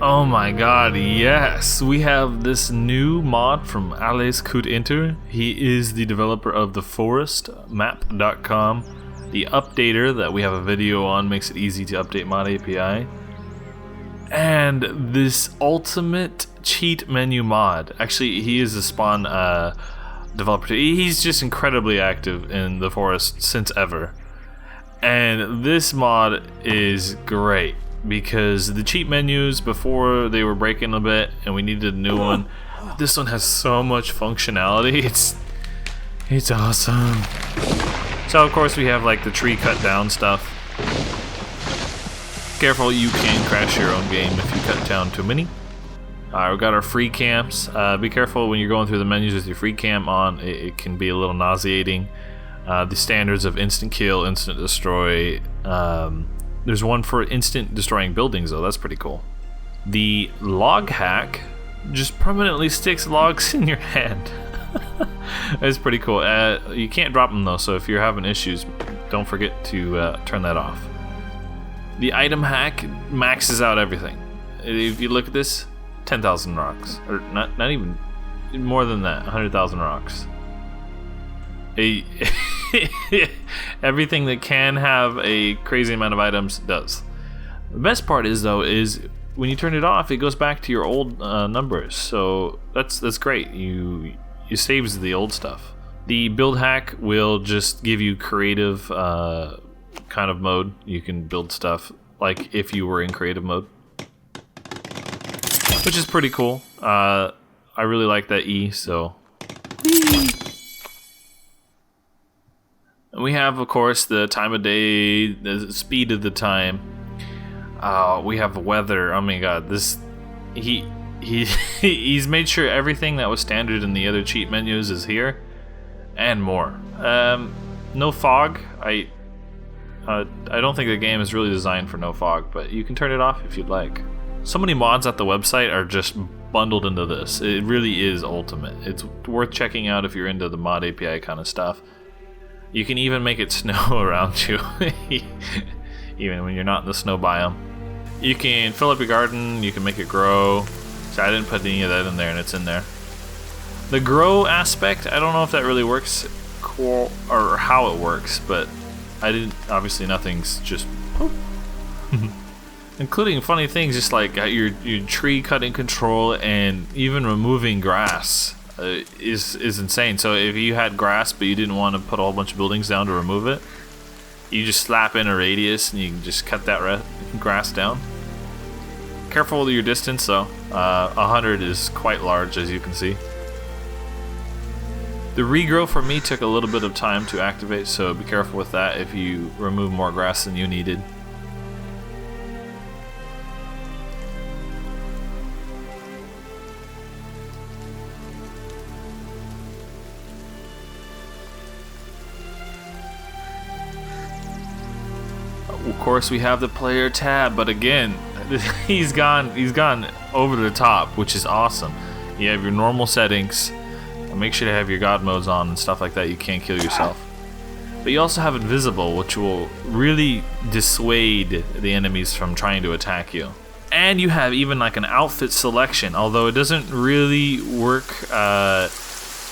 Oh my god, yes! We have this new mod from Alles Kut Enter. He is the developer of the forestmap.com. The updater that we have a video on makes it easy to update ModAPI. And this ultimate cheat menu mod. Actually, he is a Spawn developer. He's just incredibly active in the forest since ever. And this mod is great, because the cheat menus before they were breaking a bit and we needed a new one. This one has so much functionality. It's awesome. So of course we have like the tree cut down stuff. Careful, you can crash your own game if you cut down too many. Alright, we got our free camps. Be careful when you're going through the menus with your free camp on. It can be a little nauseating. The standards of instant kill, instant destroy. There's one for instant destroying buildings though, that's pretty cool. The log hack just permanently sticks logs in your hand. That's pretty cool. You can't drop them though, so if you're having issues, don't forget to turn that off. The item hack maxes out everything. If you look at this, 10,000 rocks. Or not even more than that, 100,000 rocks. Everything that can have a crazy amount of items does. The best part is though is when you turn it off, it goes back to your old numbers. So that's great. It saves the old stuff. The build hack will just give you creative kind of mode. You can build stuff like if you were in creative mode, which is pretty cool. I really like that E. So. And we have, of course, the time of day, the speed of the time. We have weather. Oh my god, he's made sure everything that was standard in the other cheat menus is here, and more. No fog. I don't think the game is really designed for no fog, but you can turn it off if you'd like. So many mods at the website are just bundled into this. It really is ultimate. It's worth checking out if you're into the ModAPI kind of stuff. You can even make it snow around you, even when you're not in the snow biome. You can fill up your garden, you can make it grow. So I didn't put any of that in there, and it's in there. The grow aspect, I don't know if that really works or how it works, but I didn't. Obviously, nothing's just including funny things, just like your tree cutting control and even removing grass. Is insane. So if you had grass but you didn't want to put a whole bunch of buildings down to remove it, you just slap in a radius and you can just cut that grass down. Careful with your distance though. 100 is quite large, as you can see. The regrow for me took a little bit of time to activate, so be careful with that if you remove more grass than you needed. Of course, we have the player tab, but again, he's gone over the top, which is awesome. You have your normal settings. Make sure to have your god modes on and stuff like that. You can't kill yourself. But you also have invisible, which will really dissuade the enemies from trying to attack you. And you have even like an outfit selection, although it doesn't really work.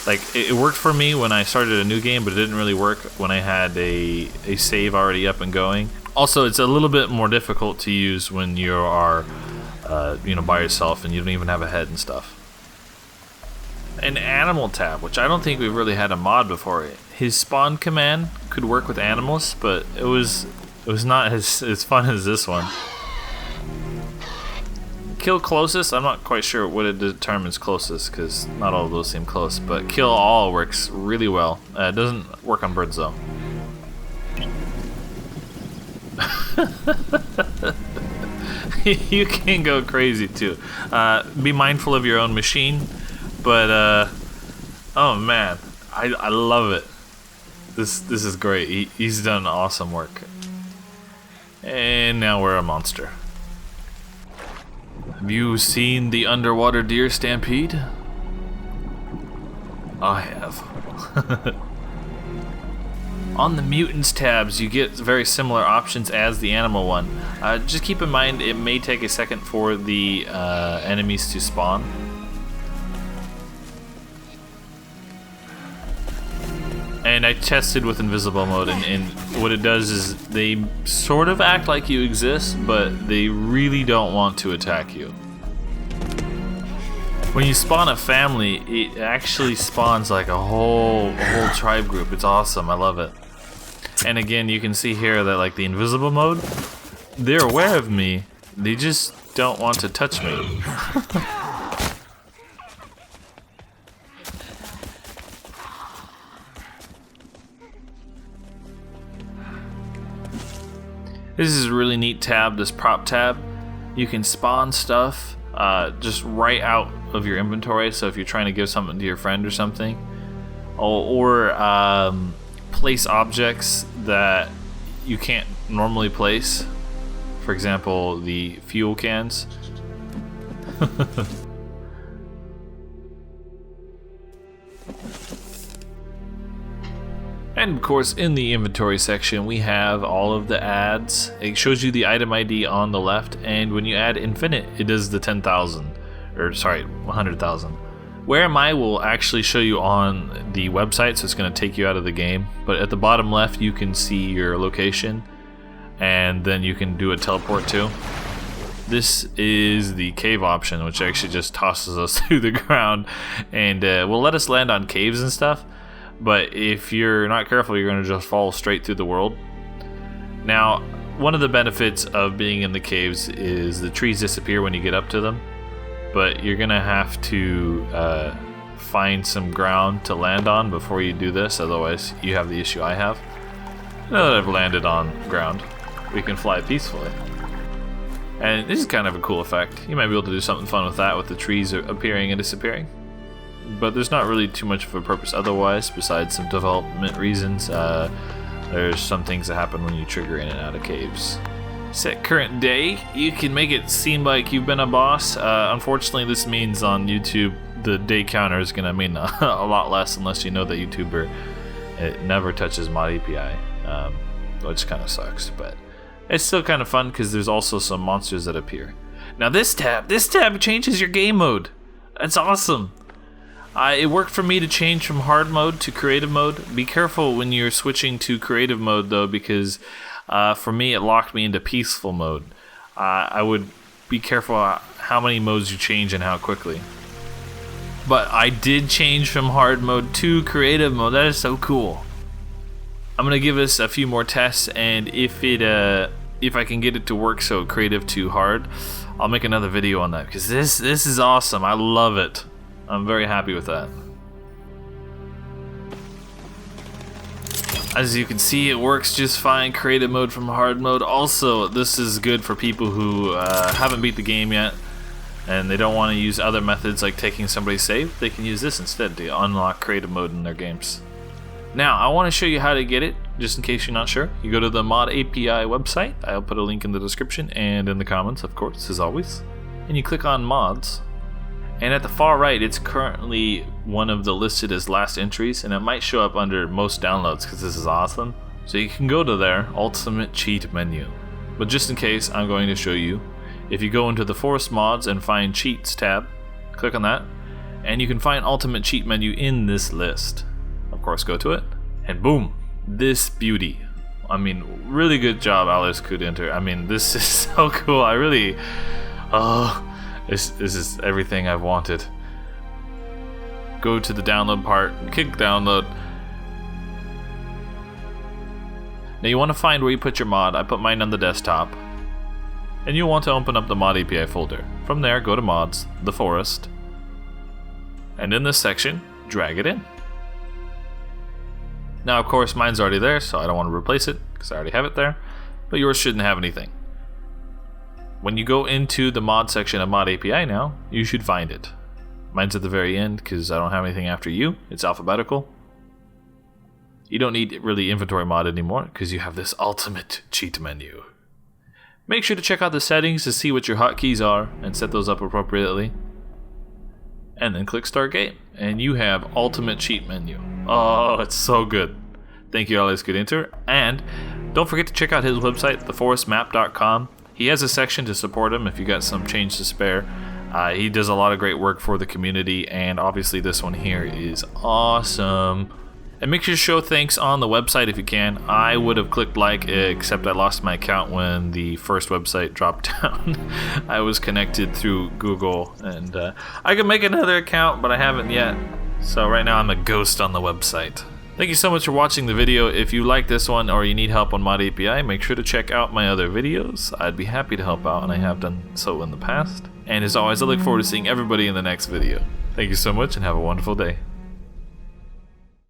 Like it worked for me when I started a new game, but it didn't really work when I had a save already up and going. Also, it's a little bit more difficult to use when you are, by yourself and you don't even have a head and stuff. An animal tab, which I don't think we've really had a mod before. His spawn command could work with animals, but it was not as fun as this one. Kill closest, I'm not quite sure what it determines closest, because not all of those seem close, but kill all works really well. It doesn't work on birds though. You can go crazy too. Be mindful of your own machine, but oh man, I love it. This is great. He's done awesome work. And now we're a monster. Have you seen the underwater deer stampede? I have. On the mutants tabs, you get very similar options as the animal one. Just keep in mind it may take a second for the enemies to spawn. And I tested with invisible mode, and what it does is they sort of act like you exist, but they really don't want to attack you. When you spawn a family, it actually spawns like a whole tribe group. It's awesome. I love it. And again, you can see here that like the invisible mode, they're aware of me. They just don't want to touch me. This is a really neat tab, this prop tab. You can spawn stuff just right out of your inventory. So if you're trying to give something to your friend or something, or place objects that you can't normally place. For example, the fuel cans. And of course, in the inventory section, we have all of the ads. It shows you the item ID on the left, and when you add infinite, it does the 10,000, or sorry, 100,000. Where am I will actually show you on the website, so it's going to take you out of the game. But at the bottom left, you can see your location, and then you can do a teleport to. This is the cave option, which actually just tosses us through the ground, and will let us land on caves and stuff. But if you're not careful, you're going to just fall straight through the world. Now, one of the benefits of being in the caves is the trees disappear when you get up to them. But you're going to have to find some ground to land on before you do this. Otherwise, you have the issue I have. Now that I've landed on ground, we can fly peacefully. And this is kind of a cool effect. You might be able to do something fun with that, with the trees appearing and disappearing. But there's not really too much of a purpose otherwise, besides some development reasons. There's some things that happen when you trigger in and out of caves. Set current day. You can make it seem like you've been a boss. Unfortunately, this means on YouTube, the day counter is going to mean a lot less unless you know that YouTuber it never touches ModAPI, which kind of sucks. But it's still kind of fun because there's also some monsters that appear. Now this tab changes your game mode. That's awesome. It worked for me to change from hard mode to creative mode. Be careful when you're switching to creative mode though, because for me it locked me into peaceful mode. I would be careful how many modes you change and how quickly. But I did change from hard mode to creative mode. That is so cool. I'm gonna give us a few more tests, and if I can get it to work so creative to hard, I'll make another video on that, because this is awesome. I love it. I'm very happy with that. As you can see, it works just fine, creative mode from hard mode. Also, this is good for people who haven't beat the game yet and they don't want to use other methods like taking somebody's save. They can use this instead to unlock creative mode in their games. Now, I want to show you how to get it, just in case you're not sure. You go to the ModAPI website. I'll put a link in the description and in the comments, of course, as always. And you click on mods. And at the far right, it's currently one of the listed as last entries, and it might show up under most downloads because this is awesome. So you can go to their ultimate cheat menu. But just in case, I'm going to show you. If you go into the forest mods and find cheats tab, click on that, and you can find ultimate cheat menu in this list. Of course, go to it, and boom, this beauty. I mean, really good job, Alles Kut Enter. I mean, this is so cool. I really, This is everything I've wanted. Go to the download part, click download. Now you want to find where you put your mod. I put mine on the desktop. And you want to open up the ModAPI folder. From there, go to mods, the forest. And in this section, drag it in. Now of course mine's already there, so I don't want to replace it because I already have it there. But yours shouldn't have anything. When you go into the mod section of ModAPI now, you should find it. Mine's at the very end because I don't have anything after you. It's alphabetical. You don't need really inventory mod anymore because you have this ultimate cheat menu. Make sure to check out the settings to see what your hotkeys are and set those up appropriately. And then click start game and you have ultimate cheat menu. Oh, it's so good. Thank you, Alles Kut Enter. And don't forget to check out his website, theforestmap.com. He has a section to support him if you got some change to spare. He does a lot of great work for the community, and obviously this one here is awesome. And make sure to show thanks on the website if you can. I would have clicked like, except I lost my account when the first website dropped down. I was connected through Google, and I could make another account, but I haven't yet. So right now I'm a ghost on the website. Thank you so much for watching the video. If you like this one or you need help on ModAPI, make sure to check out my other videos. I'd be happy to help out, and I have done so in the past. And as always, I look forward to seeing everybody in the next video. Thank you so much and have a wonderful day.